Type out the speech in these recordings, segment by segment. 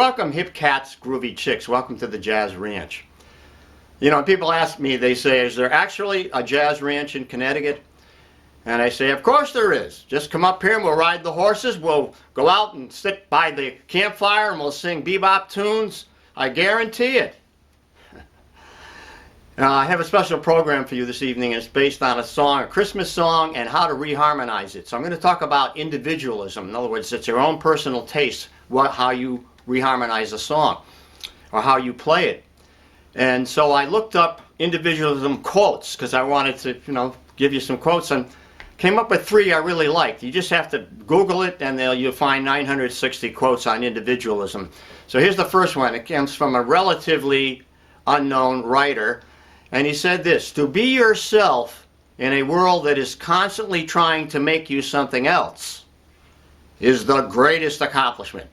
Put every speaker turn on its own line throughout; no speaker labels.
welcome hip cats, groovy chicks. Welcome to the Jazz Ranch. You know, people ask me, they say, is there actually a jazz ranch in Connecticut? And I say, of course there is. Just come up here and we'll ride the horses. We'll go out and sit by the campfire and we'll sing bebop tunes. I guarantee it. I have a special program for you this evening. It's based on a song, a Christmas song, and how to reharmonize it. So I'm going to talk about individualism. In other words, it's your own personal taste, how you reharmonize a song or how you play it. And so I looked up individualism quotes because I wanted to, give you some quotes, and came up with 3 I really liked. You just have to Google it and you'll find 960 quotes on individualism. So here's the first one. It comes from a relatively unknown writer. And he said this: to be yourself in a world that is constantly trying to make you something else is the greatest accomplishment.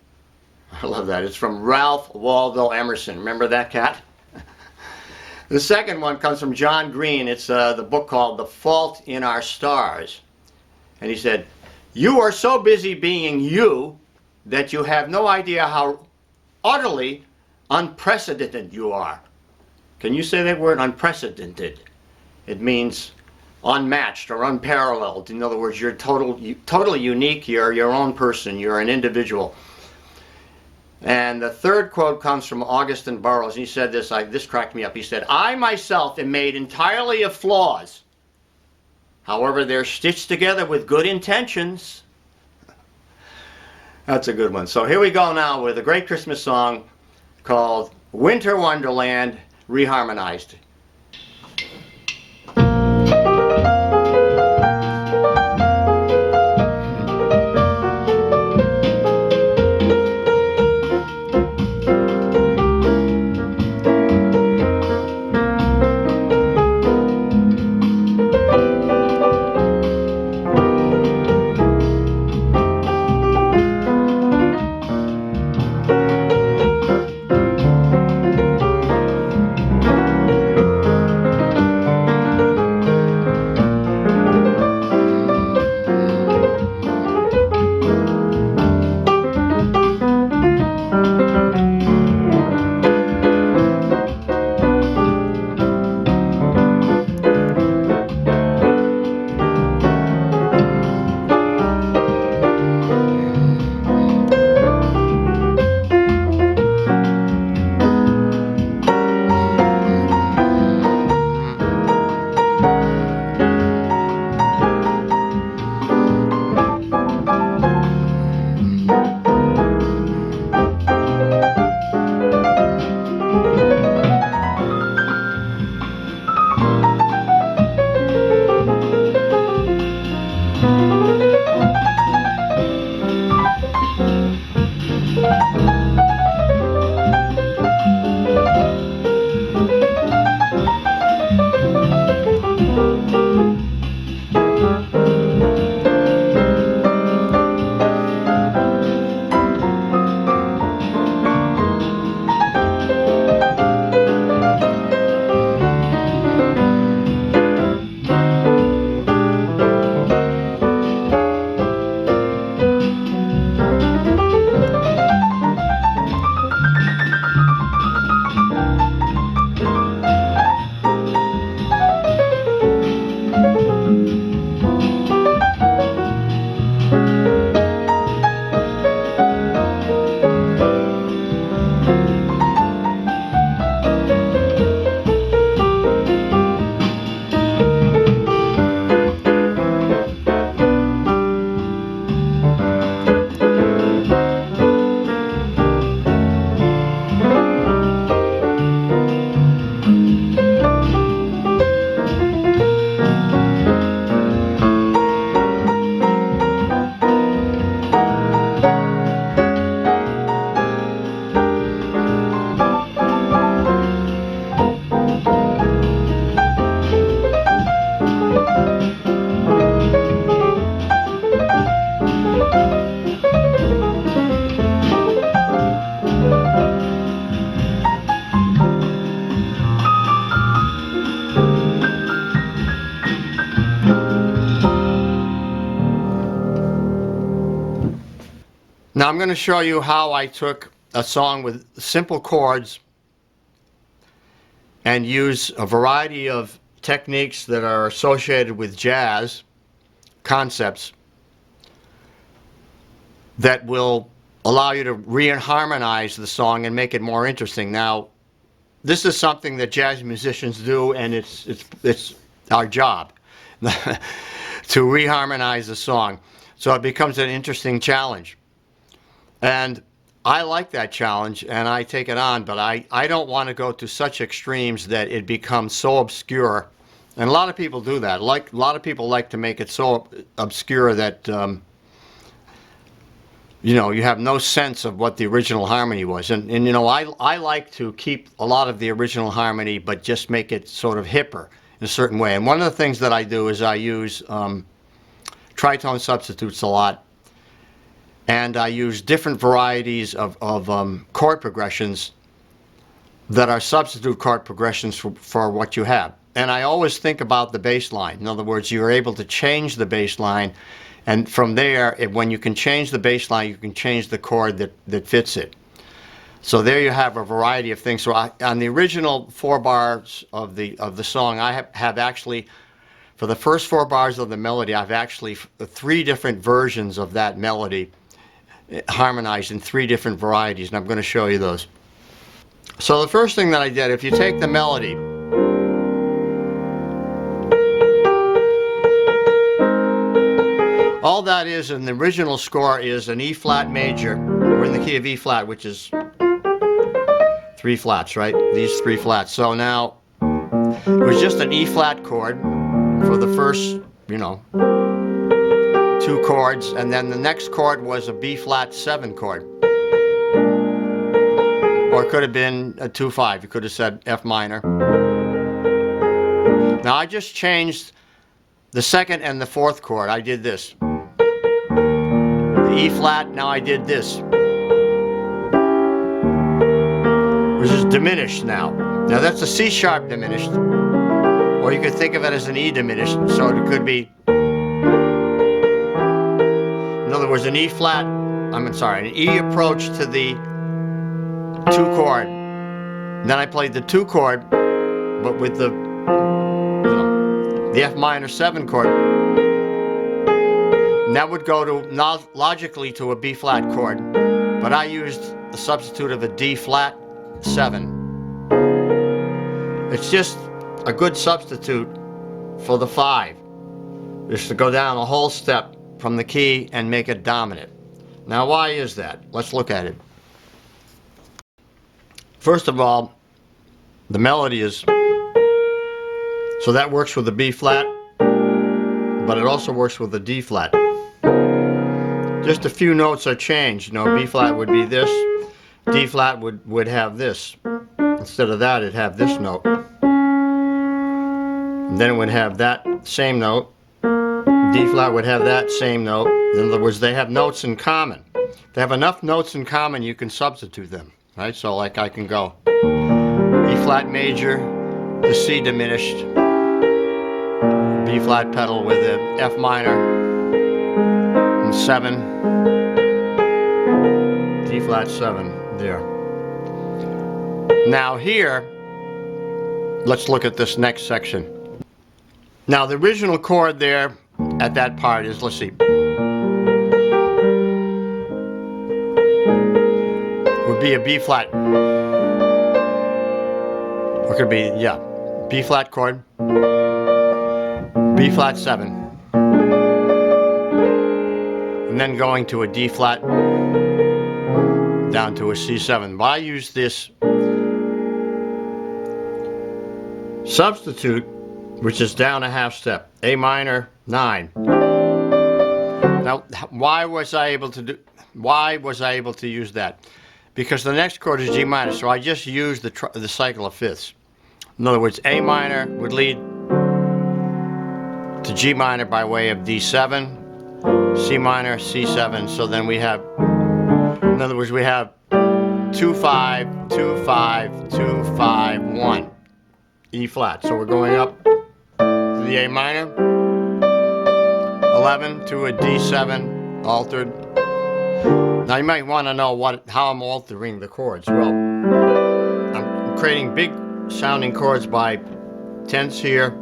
I love that. It's from Ralph Waldo Emerson. Remember that cat? The second one comes from John Green. It's the book called The Fault in Our Stars. And he said, you are so busy being you that you have no idea how utterly unprecedented you are. Can you say that word, unprecedented? It means unmatched or unparalleled. In other words, you're totally unique. You're your own person. You're an individual. And the third quote comes from Augustine Burroughs. He said this, this cracked me up. He said, I myself am made entirely of flaws. However, they're stitched together with good intentions. That's a good one. So here we go now with a great Christmas song called Winter Wonderland, reharmonized. Now I'm going to show you how I took a song with simple chords and use a variety of techniques that are associated with jazz concepts that will allow you to reharmonize the song and make it more interesting. Now, this is something that jazz musicians do, and it's our job to reharmonize the song. So it becomes an interesting challenge. And I like that challenge, and I take it on, but I don't want to go to such extremes that it becomes so obscure. And a lot of people do that. A lot of people like to make it so obscure that you know, you have no sense of what the original harmony was. And you know, I like to keep a lot of the original harmony, but just make it sort of hipper in a certain way. And one of the things that I do is I use tritone substitutes a lot. And I use different varieties of chord progressions that are substitute chord progressions for what you have. And I always think about the bass line. In other words, you're able to change the bass line, and from there, when you can change the bass line, you can change the chord that fits it. So there you have a variety of things. So on the original 4 bars of the song, I have actually, for the first 4 bars of the melody, I've actually 3 different versions of that melody harmonized in 3 different varieties, and I'm going to show you those. So the first thing that I did, if you take the melody, all that is in the original score is an E flat major. We're in the key of E flat, which is 3 flats, right? These 3 flats. So now it was just an E flat chord for the first, you know, 2 chords, and then the next chord was a B flat 7 chord. Or it could have been a 2-5. You could have said F minor. Now I just changed the 2nd and the 4th chord. I did this. The E flat, now I did this. Which is diminished now. Now that's a C sharp diminished. Or you could think of it as an E diminished. So it could be, in other words, an E flat, an E approach to the 2 chord. Then I played the 2 chord, but with the, you know, the F minor 7 chord. And that would go to, logically, to a B flat chord. But I used a substitute of a D flat 7. It's just a good substitute for the 5. Just to go down a whole step from the key and make it dominant. Now why is that? Let's look at it. First of all, the melody is, so that works with the B flat, but it also works with the D flat. Just a few notes are changed. You know, B flat would be this, D flat would have this. Instead of that, it'd have this note. And then it would have that same note. D flat would have that same note. In other words, they have notes in common. If they have enough notes in common, you can substitute them, right? So like I can go E flat major to C diminished, B flat pedal with a F minor, and 7, D flat 7, there. Now here, let's look at this next section. Now the original chord there at that part is, let's see, would be a B flat. Or it could be, yeah, B flat chord, B flat 7. And then going to a D flat, down to a C7. But I use this substitute, which is down a half step, A minor 9. Now, why was I able to use that? Because the next chord is G minor, so I just used the cycle of fifths. In other words, A minor would lead to G minor by way of D7, C minor, C7. So then we have, in other words, we have 2 5 2 5 2 5 1 E flat. So we're going up to the A minor, 11 to a D7 altered, Now you might want to know how I'm altering the chords. Well, I'm creating big sounding chords by tenths here,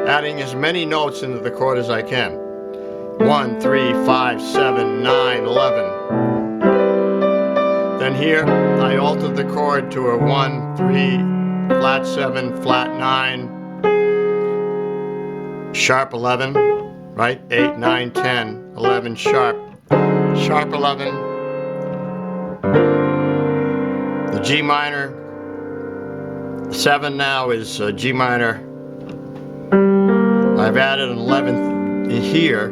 adding as many notes into the chord as I can. 1, 3, 5, 7, 9, 11. Then here I altered the chord to a 1, 3, flat 7, flat 9, sharp 11, right? 8, 9, 10, 11, sharp 11. The G minor 7 now is G minor. I've added an 11th in here.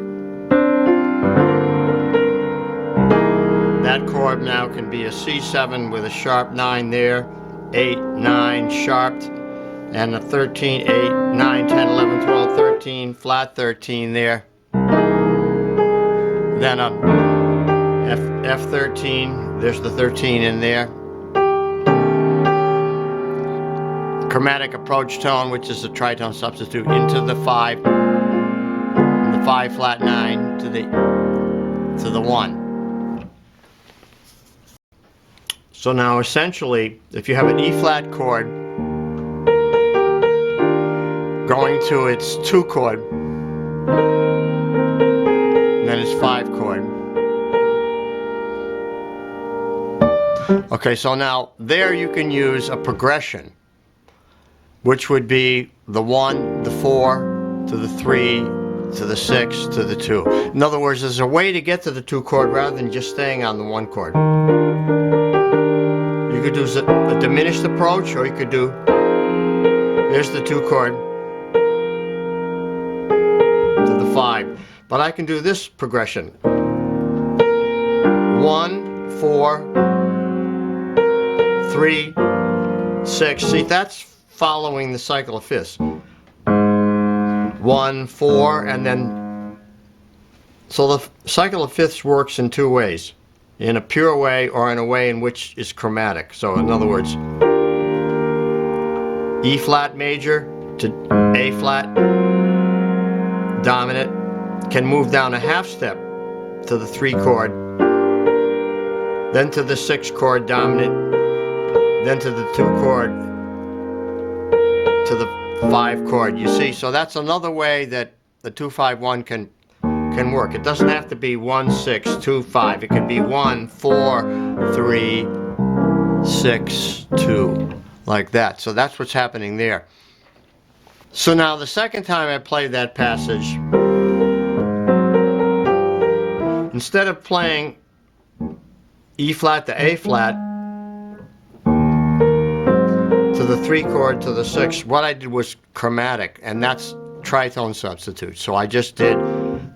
That chord now can be a C7 with a sharp 9 there, 8, 9, sharped, and a 13, 8, 9, 10, 11, 12, 13, flat 13 there. Then a F13, there's the 13 in there. Chromatic approach tone, which is a tritone substitute, into the 5, and the 5 flat 9 to the 1. So now essentially, if you have an E flat chord going to its 2 chord, and then its 5 chord. Okay, so now there you can use a progression, which would be the 1, the 4, to the 3, to the 6, to the 2. In other words, there's a way to get to the 2 chord rather than just staying on the 1 chord. You could do a diminished approach, or you could do, here's the 2 chord to the 5. But I can do this progression. 1, 4, 3, 6. See, that's following the cycle of fifths. 1, 4, and then, so the cycle of fifths works in 2 ways. In a pure way or in a way in which is chromatic. So in other words, E flat major to A flat dominant can move down a half step to the 3 chord, then to the 6 chord dominant, then to the 2 chord, to the 5 chord. You see, so that's another way that the 2-5-1 can work. It doesn't have to be 1, 6, 2, 5. It could be 1, 4, 3, 6, 2, like that. So that's what's happening there. So now the second time I play that passage, instead of playing E flat to A flat to the 3 chord to the 6, what I did was chromatic, and that's tritone substitute. So I just did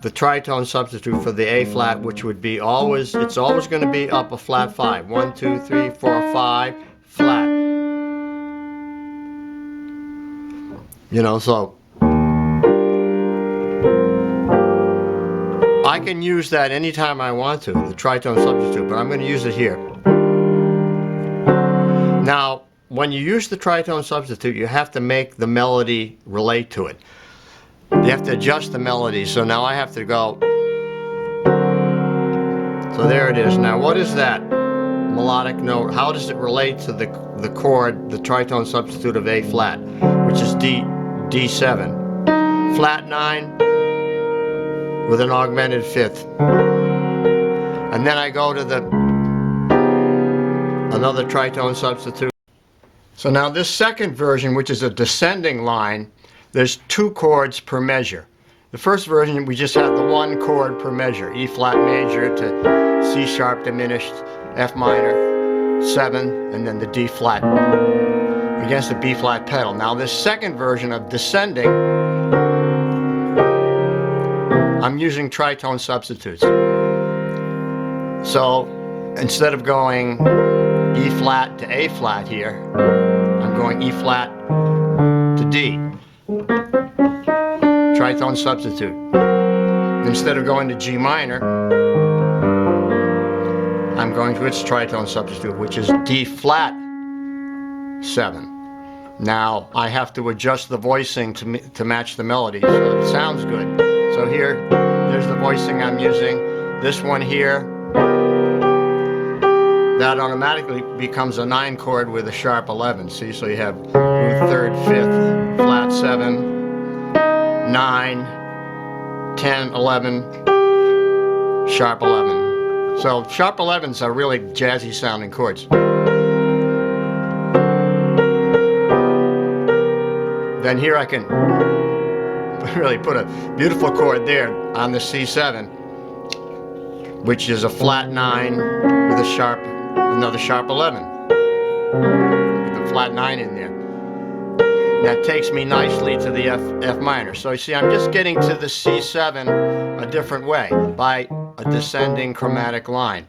the tritone substitute for the A flat, which would be always, it's always going to be up a flat 5. 1, 2, 3, 4, 5, flat. You know, so I can use that anytime I want to, the tritone substitute, but I'm going to use it here. Now, when you use the tritone substitute, you have to make the melody relate to it. You have to adjust the melody. So now I have to go. So there it is. Now what is that melodic note? How does it relate to the chord, the tritone substitute of A flat, which is D7? Flat 9 with an augmented 5th. And then I go to another tritone substitute. So now this second version, which is a descending line, there's 2 chords per measure. The first version, we just had the 1 chord per measure. E flat major to C sharp diminished, F minor, 7, and then the D flat against the B flat pedal. Now this second version of descending, I'm using tritone substitutes. So instead of going E flat to A flat here, I'm going E flat to D. Tritone substitute. Instead of going to G minor, I'm going to its tritone substitute, which is D flat 7. Now I have to adjust the voicing to match the melody so it sounds good. So here, there's the voicing I'm using. This one here that automatically becomes a 9 chord with a sharp 11. See, so you have root 3rd, 5th, flat 7, 9, 10, 11, sharp 11. So sharp 11s are really jazzy sounding chords. Then here I can really put a beautiful chord there on the C7, which is a flat 9 with a sharp, another sharp 11, with a flat 9 in there. And that takes me nicely to the F minor. So you see, I'm just getting to the C7 a different way, by a descending chromatic line.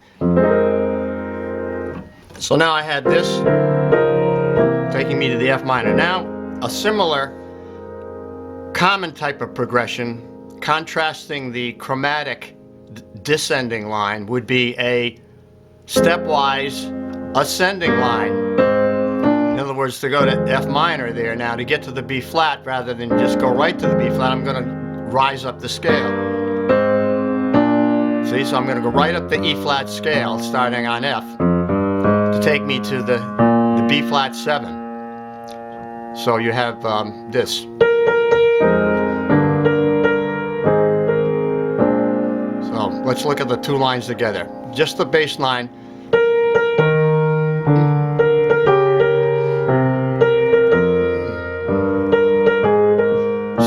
So now I had this taking me to the F minor. Now, a similar common type of progression contrasting the chromatic descending line would be a stepwise ascending line. In other words, to go to F minor there now, to get to the B flat rather than just go right to the B flat, I'm going to rise up the scale. See, so I'm going to go right up the E flat scale starting on F to take me to the B flat 7. So you have this. So let's look at the two lines together. Just the bass line.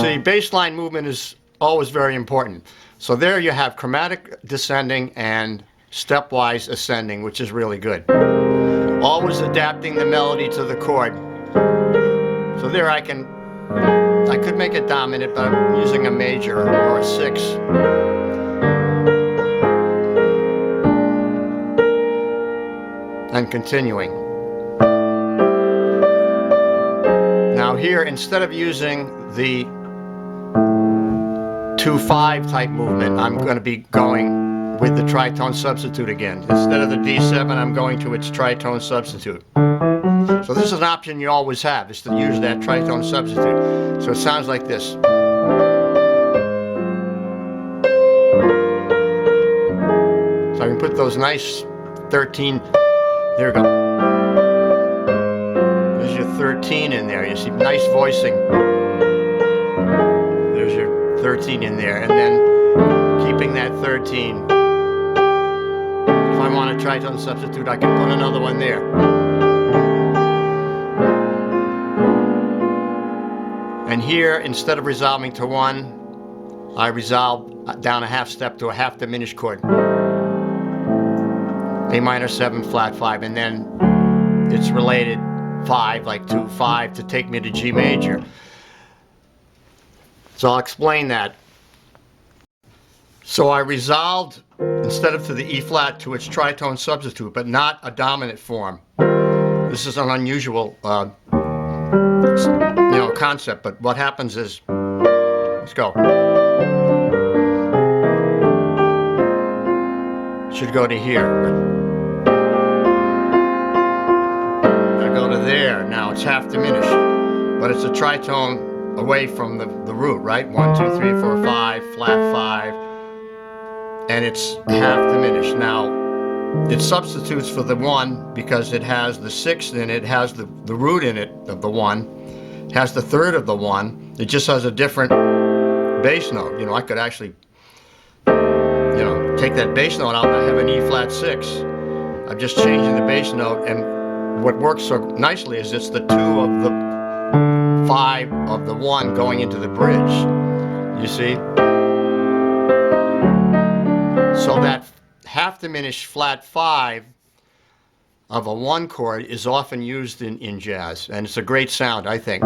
See, bass line movement is always very important. So there you have chromatic descending and stepwise ascending, which is really good. Always adapting the melody to the chord. So there I could make it dominant, but I'm using a major or a 6. And continuing. Now here, instead of using the 2-5 type movement, I'm going to be going with the tritone substitute again. Instead of the D7, I'm going to its tritone substitute. So this is an option you always have, is to use that tritone substitute. So it sounds like this. So I can put those nice 13, there we go. There's your 13 in there. You see, nice voicing. There's your 13 in there. And then keeping that 13. If I want a tritone substitute, I can put another one there. And here, instead of resolving to 1, I resolve down a half step to a half diminished chord. A minor 7, flat 5, and then it's related 5, like 2-5, to take me to G major. So I'll explain that. So I resolved, instead of to the E flat, to its tritone substitute, but not a dominant form. This is an unusual concept, but what happens is, let's go. Should go to here. I go to there. Now it's half diminished, but it's a tritone away from the root, right? 1, 2, 3, 4, 5, flat 5, and it's half diminished. Now it substitutes for the 1 because it has the 6th in it, has the root in it of the 1. Has the 3rd of the 1. It just has a different bass note. I could actually, take that bass note out and I have an E flat 6. I'm just changing the bass note, and what works so nicely is it's the 2 of the 5 of the 1 going into the bridge. You see? So that half diminished flat 5 of a 1 chord is often used in jazz, and it's a great sound, I think.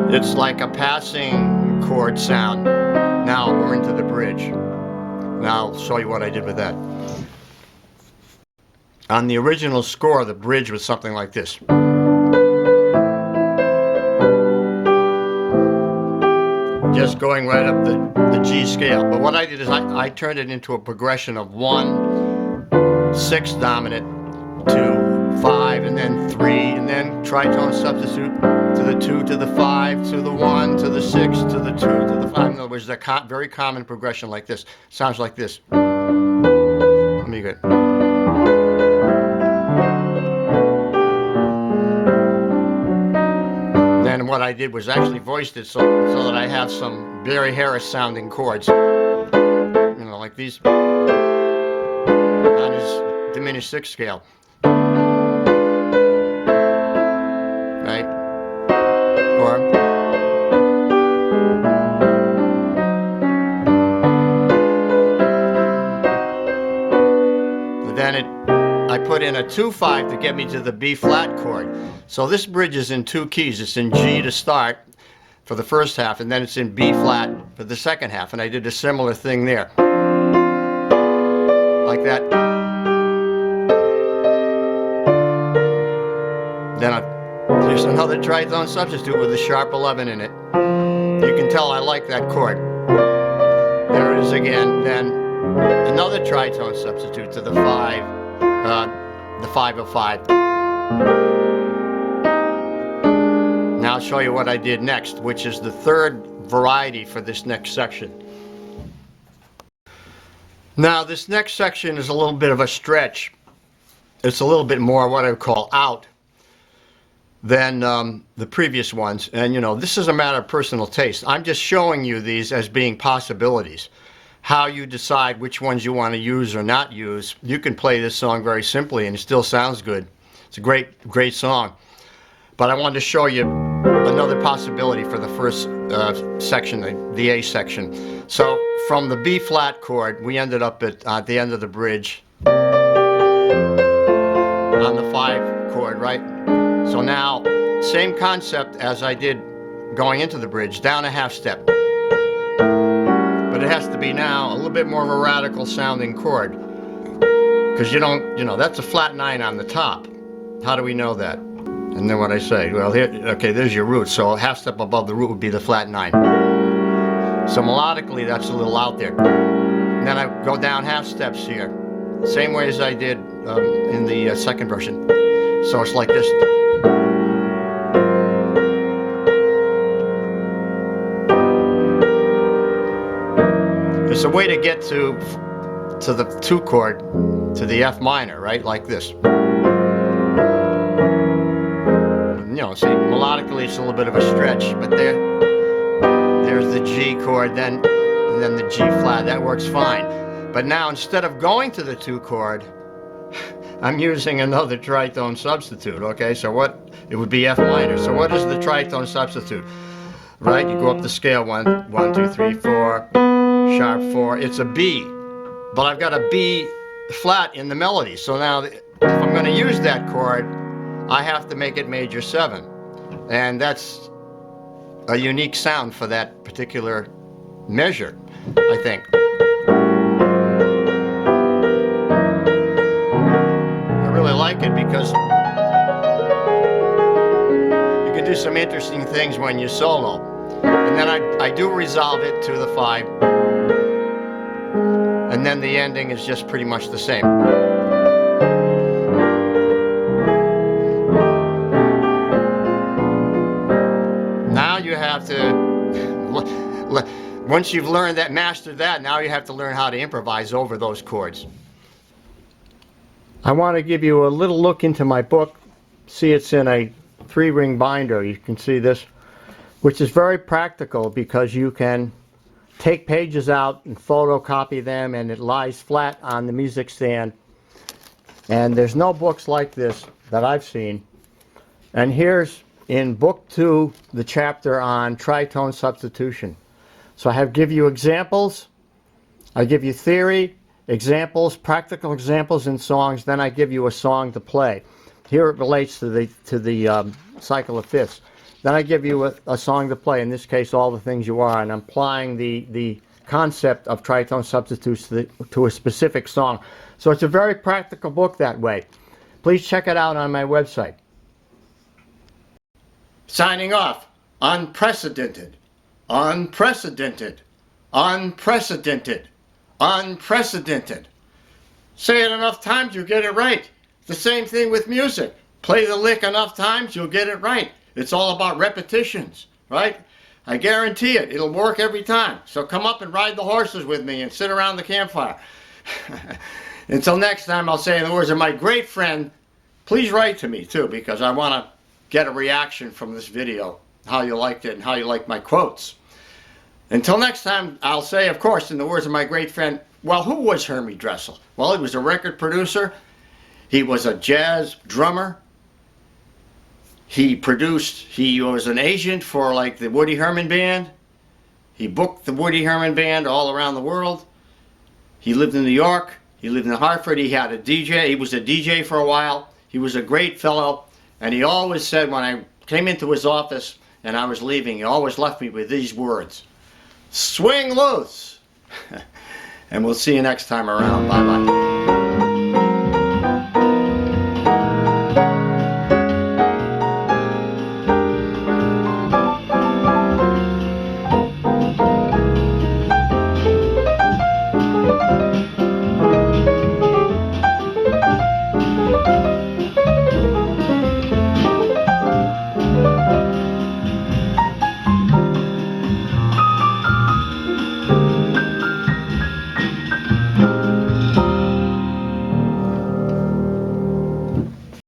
It's like a passing chord sound. Now we're into the bridge. Now I'll show you what I did with that. On the original score, the bridge was something like this. Just going right up the G scale. But what I did is I turned it into a progression of 1, 6 dominant to 5, and then 3, and then tritone substitute to the 2, to the 5, to the 1, to the 6, to the 2, to the 5. In other words, a very common progression like this. Sounds like this. Let me get. Then what I did was actually voiced it so that I have some Barry Harris sounding chords. You know, like these on his diminished 6th scale. Right? Or then I put in a 2/5 to get me to the B flat chord. So this bridge is in 2 keys. It's in G to start for the first half, and then it's in B flat for the second half. And I did a similar thing there. Like that. Then there's another tritone substitute with a sharp 11 in it. You can tell I like that chord. There it is again. Then another tritone substitute to the 5, the 5 of 5. Now I'll show you what I did next, which is the third variety for this next section. Now this next section is a little bit of a stretch. It's a little bit more what I would call out than the previous ones. And you know, this is a matter of personal taste. I'm just showing you these as being possibilities. How you decide which ones you want to use or not use. You can play this song very simply and it still sounds good. It's a great song. But I wanted to show you another possibility for the first section, the A section. So from the B flat chord, we ended up at the end of the bridge on the 5 chord, right? So now, same concept as I did going into the bridge, down a half step. But it has to be now a little bit more of a radical sounding chord. Because you don't, you know, that's a flat 9 on the top. How do we know that? And then what I say, well, here, okay, there's your root. So a half step above the root would be the flat 9. So melodically, that's a little out there. And then I go down half steps here. Same way as I did in the second version. So it's like this. It's a way to get to the 2 chord, to the F minor, right? Like this. You know, see, melodically it's a little bit of a stretch, but there's the G chord, and then the G flat. That works fine. But now instead of going to the 2 chord, I'm using another tritone substitute. Okay, so what? It would be F minor. So what is the tritone substitute? Right? You go up the scale 1, 2, 3, 4, sharp 4. It's a B, but I've got a B flat in the melody. So now, if I'm going to use that chord, I have to make it major 7, and that's a unique sound for that particular measure, I think. I really like it because you can do some interesting things when you solo. And then I do resolve it to the 5, and then the ending is just pretty much the same. You have to, once you've learned that, mastered that, now you have to learn how to improvise over those chords. I want to give you a little look into my book. See, it's in a 3-ring binder. You can see this, which is very practical because you can take pages out and photocopy them, and it lies flat on the music stand. And there's no books like this that I've seen. And here's in book 2, the chapter on tritone substitution. So I give you examples, I give you theory, examples, practical examples in songs, then I give you a song to play. Here it relates to the cycle of fifths. Then I give you a song to play, in this case all the things you are, and I'm applying the concept of tritone substitutes to a specific song. So it's a very practical book that way. Please check it out on my website. Signing off. Unprecedented. Unprecedented. Unprecedented. Unprecedented. Say it enough times, you get it right. the same thing with music. Play the lick enough times, you'll get it right. It's all about repetitions, right? I guarantee it. It'll work every time. So come up and ride the horses with me and sit around the campfire. Until next time, I'll say in the words of my great friend, please write to me too, because I want to get a reaction from this video, how you liked it and how you liked my quotes. Until next time, I'll say, of course, in the words of my great friend, well, who was Hermie Dressel? Well, he was a record producer. He was a jazz drummer. He was an agent for like the Woody Herman Band. He booked the Woody Herman Band all around the world. He lived in New York. He lived in Hartford. He had a DJ. He was a DJ for a while. He was a great fellow. And he always said when I came into his office and I was leaving, he always left me with these words: swing loose. And we'll see you next time around. Bye-bye.